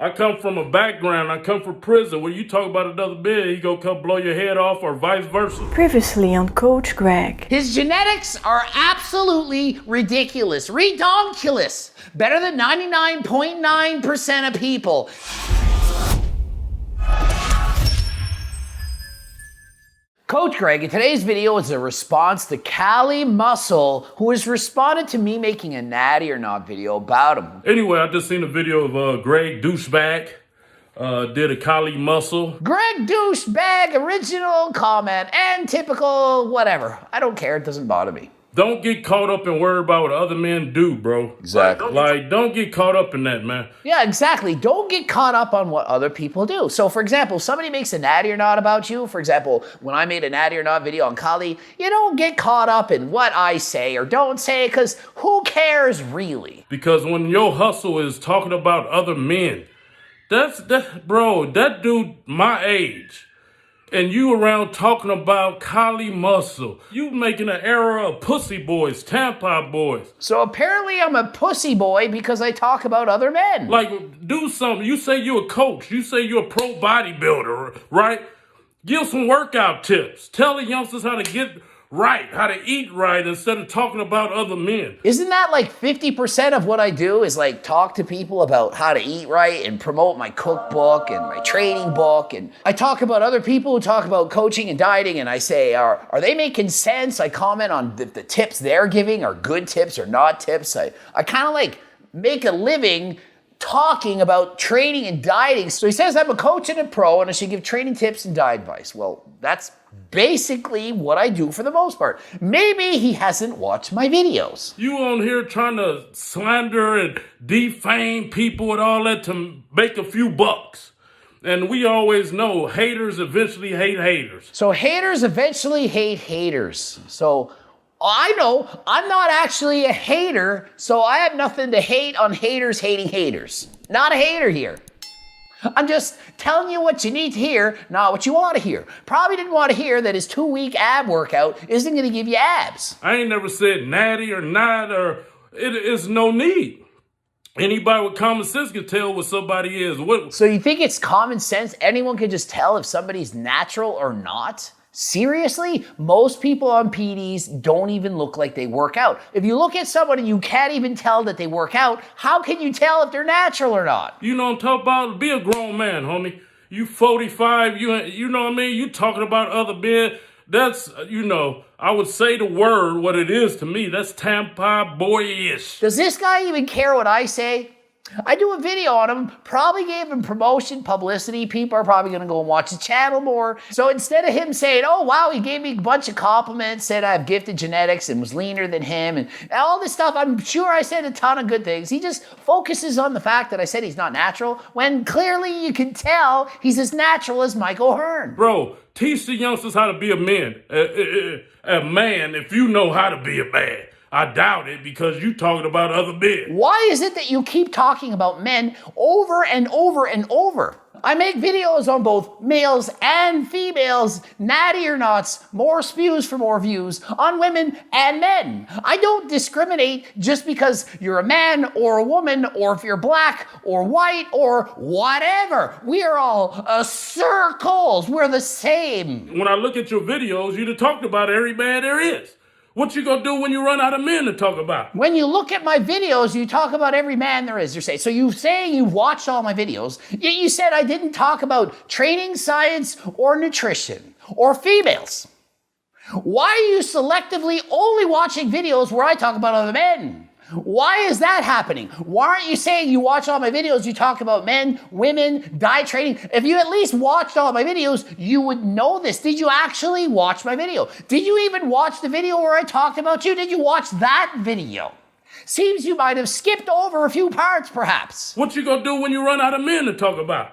I come from a background, I come from prison. When you talk about another man, he gonna come blow your head off or vice versa. Previously on Coach Greg. His genetics are absolutely ridiculous. Redonkulous. Better than 99.9% of people. Coach Greg, in today's video is a response to Cali Muscle, who has responded to me making a natty or not video about him. Anyway, I just seen a video of Greg Doucette, did a Cali Muscle. Greg Douchebag, original comment, and typical whatever. I don't care, it doesn't bother me. Don't get caught up and worry about what other men do, bro. Exactly. Don't get caught up in that, man. Yeah, exactly. Don't get caught up on what other people do. So, for example, if somebody makes a natty or not about you, for example, when I made a natty or not video on Kali, you don't get caught up in what I say or don't say, because who cares really? Because when your hustle is talking about other men, bro, that dude my age, and you around talking about Cali Muscle. You making an era of pussy boys, tampon boys. So apparently I'm a pussy boy because I talk about other men. Like, do something. You say you're a coach. You say you're a pro bodybuilder, right? Give some workout tips. Tell the youngsters how to get right, how to eat right instead of talking about other men. Isn't that like 50% of what I do is like talk to people about how to eat right and promote my cookbook and my training book? And I talk about other people who talk about coaching and dieting, and I say, are they making sense? I comment on the tips they're giving are good tips or not tips. I kind of like make a living talking about training and dieting. So he says I'm a coach and a pro and I should give training tips and diet advice. Well, that's basically what I do for the most part. Maybe he hasn't watched my videos. You on here trying to slander and defame people and all that to make a few bucks. And we always know haters eventually hate haters. So haters eventually hate haters. So I know I'm not actually a hater, so I have nothing to hate on haters hating haters. Not a hater here. I'm just telling you what you need to hear, not what you want to hear. Probably didn't want to hear that his 2-week ab workout isn't going to give you abs. I ain't never said natty or not, or it is no need. Anybody with common sense can tell what somebody is. So you think it's common sense? Anyone can just tell if somebody's natural or not? Seriously? Most people on PDs don't even look like they work out. If you look at someone and you can't even tell that they work out, how can you tell if they're natural or not? You know what I'm talking about? Be a grown man, homie. You 45, you know what I mean? You talking about other men. That's, I would say the word, what it is to me. That's tampon boyish. Does this guy even care what I say? I do a video on him, probably gave him promotion, publicity. People are probably going to go and watch the channel more. So instead of him saying, oh, wow, he gave me a bunch of compliments, said I have gifted genetics and was leaner than him and all this stuff, I'm sure I said a ton of good things. He just focuses on the fact that I said he's not natural, when clearly you can tell he's as natural as Mike O'Hearn. Bro, teach the youngsters how to be a man. A man if you know how to be a man. I doubt it because you talking about other men. Why is it that you keep talking about men over and over and over? I make videos on both males and females, natty or nots, more spews for more views, on women and men. I don't discriminate just because you're a man or a woman, or if you're black or white or whatever. We are all circles. We're the same. When I look at your videos, you'd have talked about every man there is. What you gonna do when you run out of men to talk about? When you look at my videos, you talk about every man there is. So you say you watched all my videos, yet you said I didn't talk about training, science, or nutrition, or females. Why are you selectively only watching videos where I talk about other men? Why is that happening? Why aren't you saying you watch all my videos, you talk about men, women, diet training? If you at least watched all my videos, you would know this. Did you actually watch my video? Did you even watch the video where I talked about you? Did you watch that video? Seems you might have skipped over a few parts, perhaps. What you gonna do when you run out of men to talk about?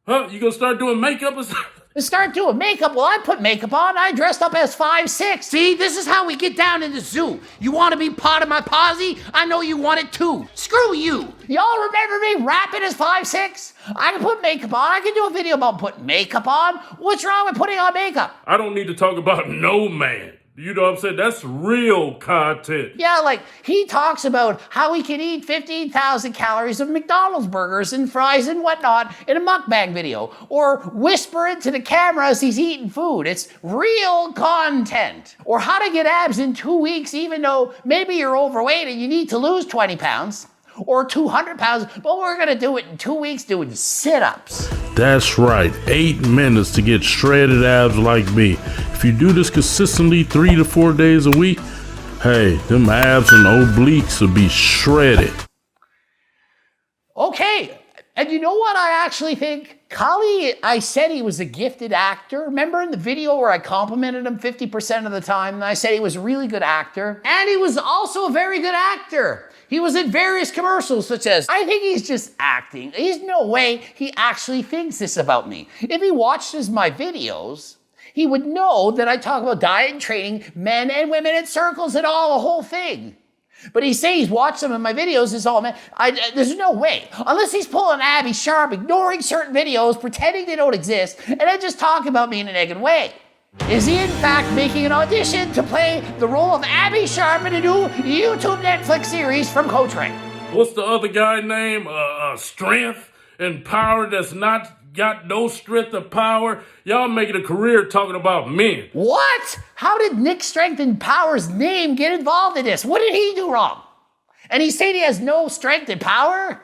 Huh? You gonna start doing makeup or something? Start doing makeup? Well, I put makeup on. I dressed up as 5'6". See, this is how we get down in the zoo. You want to be part of my posse? I know you want it too. Screw you. Y'all remember me rapping as 5'6"? I can put makeup on. I can do a video about putting makeup on. What's wrong with putting on makeup? I don't need to talk about no man. You know what I'm saying? That's real content. Yeah, like he talks about how he can eat 15,000 calories of McDonald's burgers and fries and whatnot in a mukbang video, or whisper into the camera as he's eating food. It's real content. Or how to get abs in 2 weeks even though maybe you're overweight and you need to lose 20 pounds or 200 pounds, but we're gonna do it in 2 weeks doing sit-ups. That's right, 8 minutes to get shredded abs like me. If you do this consistently 3 to 4 days a week, hey, them abs and obliques will be shredded. Okay, and you know what I actually think? Kali, I said he was a gifted actor. Remember in the video where I complimented him 50% of the time, and I said he was a really good actor? And he was also a very good actor. He was in various commercials such as, I think he's just acting. There's no way he actually thinks this about me. If he watches my videos, he would know that I talk about diet and training, men and women in circles and all, the whole thing. But he says he's watched some of my videos, it's all men. There's no way. Unless he's pulling Abby Sharp, ignoring certain videos, pretending they don't exist, and then just talking about me in a negative way. Is he in fact making an audition to play the role of Abby Sharp in a new YouTube Netflix series from Coach Ray? What's the other guy name? Strength and power that's not got no strength or power. Y'all making a career talking about men. What? How did Nick Strength and Power's name get involved in this? What did he do wrong? And he's saying he has no strength and power?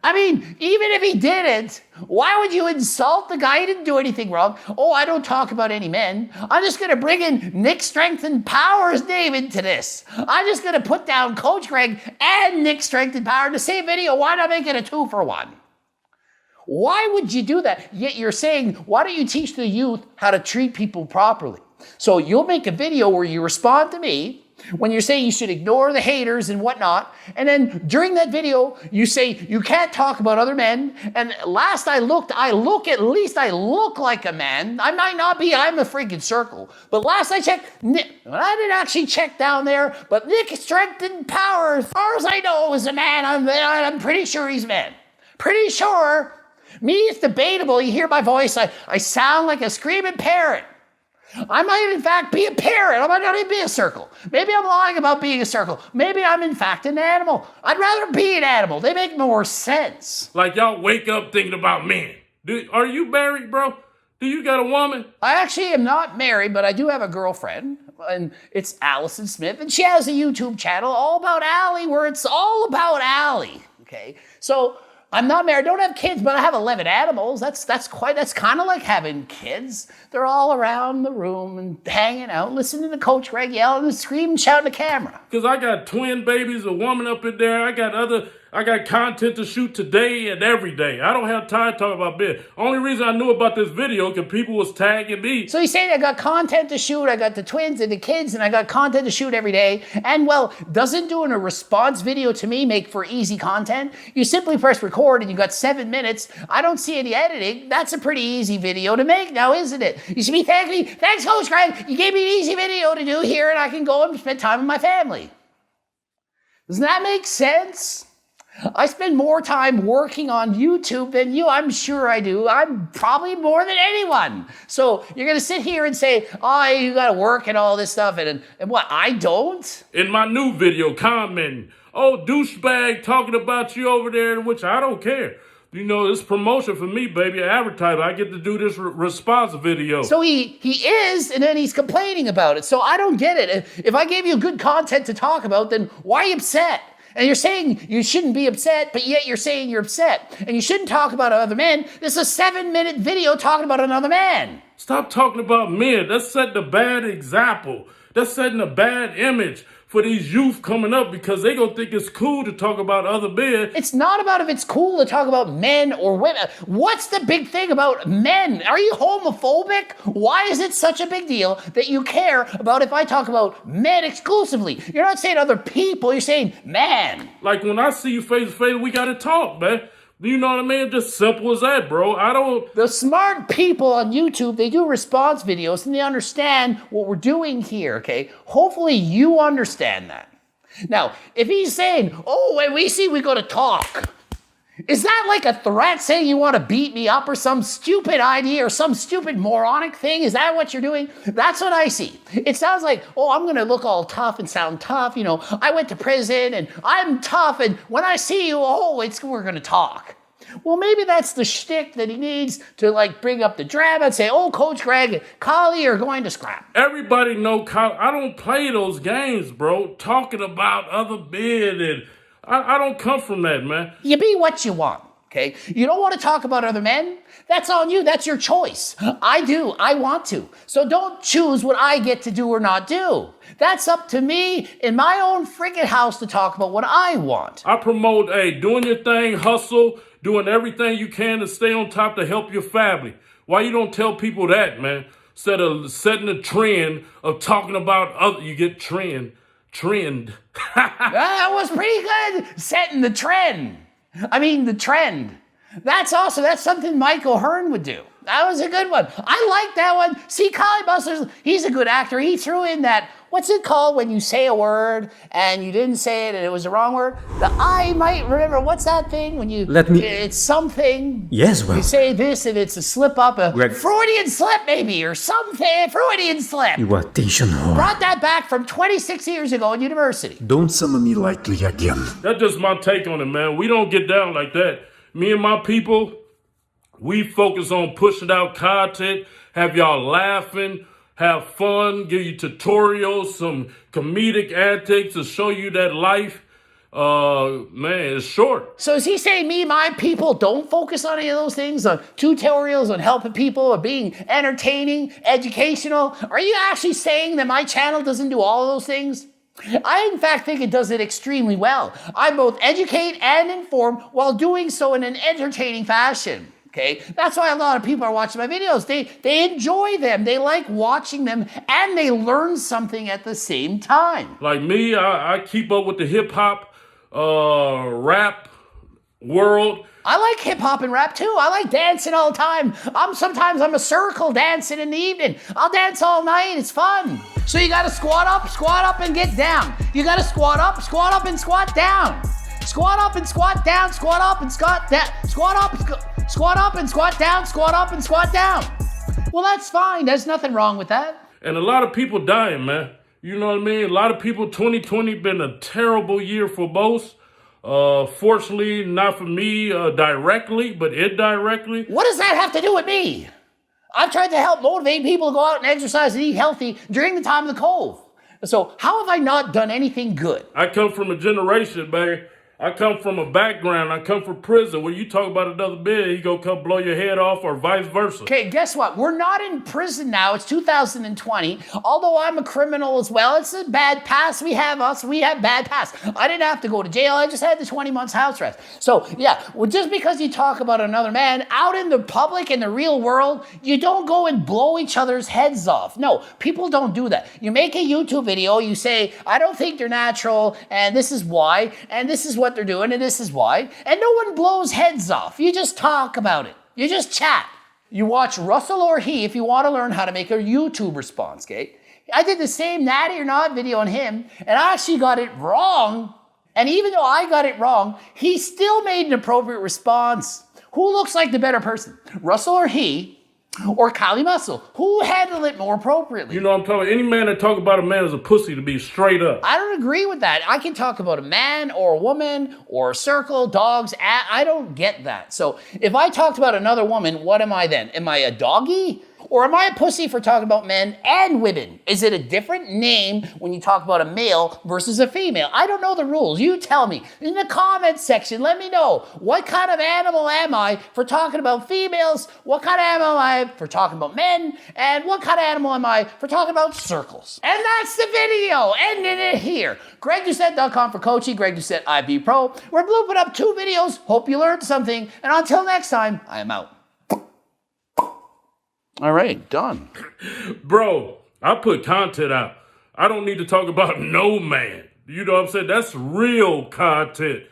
I mean, even if he didn't, why would you insult the guy? He didn't do anything wrong. Oh, I don't talk about any men. I'm just going to bring in Nick Strength and Power's name into this. I'm just going to put down Coach Greg and Nick Strength and Power in the same video. Why not make it a 2-for-1? Why would you do that? Yet you're saying, why don't you teach the youth how to treat people properly? So you'll make a video where you respond to me when you're saying you should ignore the haters and whatnot. And then during that video, you say you can't talk about other men. And last I looked, I look like a man. I might not be, I'm a freaking circle. But last I checked, I didn't actually check down there, but Nick Strength and Power, as far as I know, is a man. I'm pretty sure he's a man. Pretty sure. Me, it's debatable. You hear my voice, I sound like a screaming parrot. I might, in fact, be a parrot. I might not even be a circle. Maybe I'm lying about being a circle. Maybe I'm, in fact, an animal. I'd rather be an animal. They make more sense. Like y'all wake up thinking about men. Are you married, bro? Do you got a woman? I actually am not married, but I do have a girlfriend, and it's Allison Smith, and she has a YouTube channel all about Allie, where it's all about Allie, okay? So I'm not married, don't have kids, but I have 11 animals. That's kind of like having kids. They're all around the room and hanging out, listening to Coach Greg yell and scream and shout at the camera. Because I got twin babies, a woman up in there. I got content to shoot today and every day. I don't have time to talk about men. Only reason I knew about this video because people was tagging me. So he's saying I got content to shoot, I got the twins and the kids, and I got content to shoot every day. And well, doesn't doing a response video to me make for easy content? You simply press record and you got 7 minutes. I don't see any editing. That's a pretty easy video to make now, isn't it? You should be thanking me. Thanks, Coach Greg. You gave me an easy video to do here and I can go and spend time with my family. Doesn't that make sense? I spend more time working on YouTube than you. I'm sure I do. I'm probably more than anyone. So you're going to sit here and say, oh, you got to work and all this stuff. And what, I don't? In my new video, commenting, oh, douchebag talking about you over there, which I don't care. You know, it's promotion for me, baby, advertising. I get to do this response video. So he is, and then he's complaining about it. So I don't get it. If I gave you good content to talk about, then why are you upset? And you're saying you shouldn't be upset, but yet you're saying you're upset. And you shouldn't talk about other men. This is a 7-minute video talking about another man. Stop talking about men. That's setting a bad example. That's setting a bad image for these youth coming up because they gonna think it's cool to talk about other men. It's not about if it's cool to talk about men or women. What's the big thing about men? Are you homophobic? Why is it such a big deal that you care about if I talk about men exclusively? You're not saying other people, you're saying man. Like when I see you face to face, we gotta talk, man. You know what I mean? Just simple as that, bro. The smart people on YouTube, they do response videos and they understand what we're doing here, okay? Hopefully you understand that. Now, if he's saying, oh, when we see we gotta talk, Is that like a threat saying you want to beat me up or some stupid idea or some stupid moronic thing? Is that what you're doing? That's what I see. It sounds like, oh, I'm going to look all tough and sound tough. You know, I went to prison and I'm tough. And when I see you, we're going to talk. Well, maybe that's the shtick that he needs to like bring up the drama and say, oh, Coach Greg and Collie are going to scrap. Everybody know I don't play those games, bro. Talking about other men and I don't come from that, man. You be what you want, okay? You don't want to talk about other men? That's on you. That's your choice. I do. I want to. So don't choose what I get to do or not do. That's up to me in my own freaking house to talk about what I want. I promote, doing your thing, hustle, doing everything you can to stay on top to help your family. Why you don't tell people that, man? Instead of setting the trend of talking about other, you get trend. That was pretty good. Setting the trend. The trend. That's something Michael Hearn would do. That was a good one. I like that one. See, Collie Busters, he's a good actor. He threw in that, what's it called when you say a word and you didn't say it and it was the wrong word? I might remember, what's that thing when you... It's something. Yes, well... You say this and it's a slip up, Greg, Freudian slip maybe, or something. Freudian slip. You attention whore. Brought that back from 26 years ago in university. Don't summon me lightly again. That's just my take on it, man. We don't get down like that. Me and my people, we focus on pushing out content, have y'all laughing, have fun, give you tutorials, some comedic antics to show you that life, man, it's short. So is he saying my people don't focus on any of those things, on tutorials, on helping people, or being entertaining, educational? Are you actually saying that my channel doesn't do all of those things? I, in fact, think it does it extremely well. I both educate and inform while doing so in an entertaining fashion. Okay, that's why a lot of people are watching my videos. They enjoy them. They like watching them, and they learn something at the same time. Like me, I keep up with the hip hop, rap world. I like hip hop and rap too. I like dancing all the time. Sometimes I'm a circle dancing in the evening. I'll dance all night. It's fun. So you got to squat up and get down. You got to squat up and squat down. Squat up and squat down, squat up and squat down, squat up and squat down, squat up and squat down. Well, that's fine. There's nothing wrong with that. And a lot of people dying, man. You know what I mean? A lot of people, 2020 been a terrible year for most. Fortunately, not for me directly, but indirectly. What does that have to do with me? I've tried to help motivate people to go out and exercise and eat healthy during the time of the cold. So how have I not done anything good? I come from a generation, man. I come from a background. I come from prison. When you talk about another man, he gonna come blow your head off or vice versa. Okay, guess what? We're not in prison now. It's 2020. Although I'm a criminal as well, it's a bad past. We have bad past. I didn't have to go to jail. I just had the 20 months house arrest. So yeah, well, just because you talk about another man out in the public, in the real world, you don't go and blow each other's heads off. No, people don't do that. You make a YouTube video, you say, I don't think they're natural, and this is why, and this is what they're doing, and this is why, and no one blows heads off. You just talk about it. You just chat. You watch Russell or He if you want to learn how to make a YouTube response, okay? I did the same Natty or Not video on him, and I actually got it wrong, and even though I got it wrong, he still made an appropriate response. Who looks like the better person? Russell or He? Or Collie Muscle? Who handled it more appropriately? You know what I'm talking about? Any man that talk about a man as a pussy, to be straight up. I don't agree with that. I can talk about a man or a woman or a circle, dogs. I don't get that. So if I talked about another woman, what am I then? Am I a doggy? Or am I a pussy for talking about men and women? Is it a different name when you talk about a male versus a female? I don't know the rules. You tell me. In the comments section, let me know. What kind of animal am I for talking about females? What kind of animal am I for talking about men? And what kind of animal am I for talking about circles? And that's the video. Ending it here. GregDoucette.com for coaching. Greg Doucette IB Pro. We're blooping up 2 videos. Hope you learned something. And until next time, I am out. All right, done. Bro, I put content out. I don't need to talk about no man. You know what I'm saying? That's real content.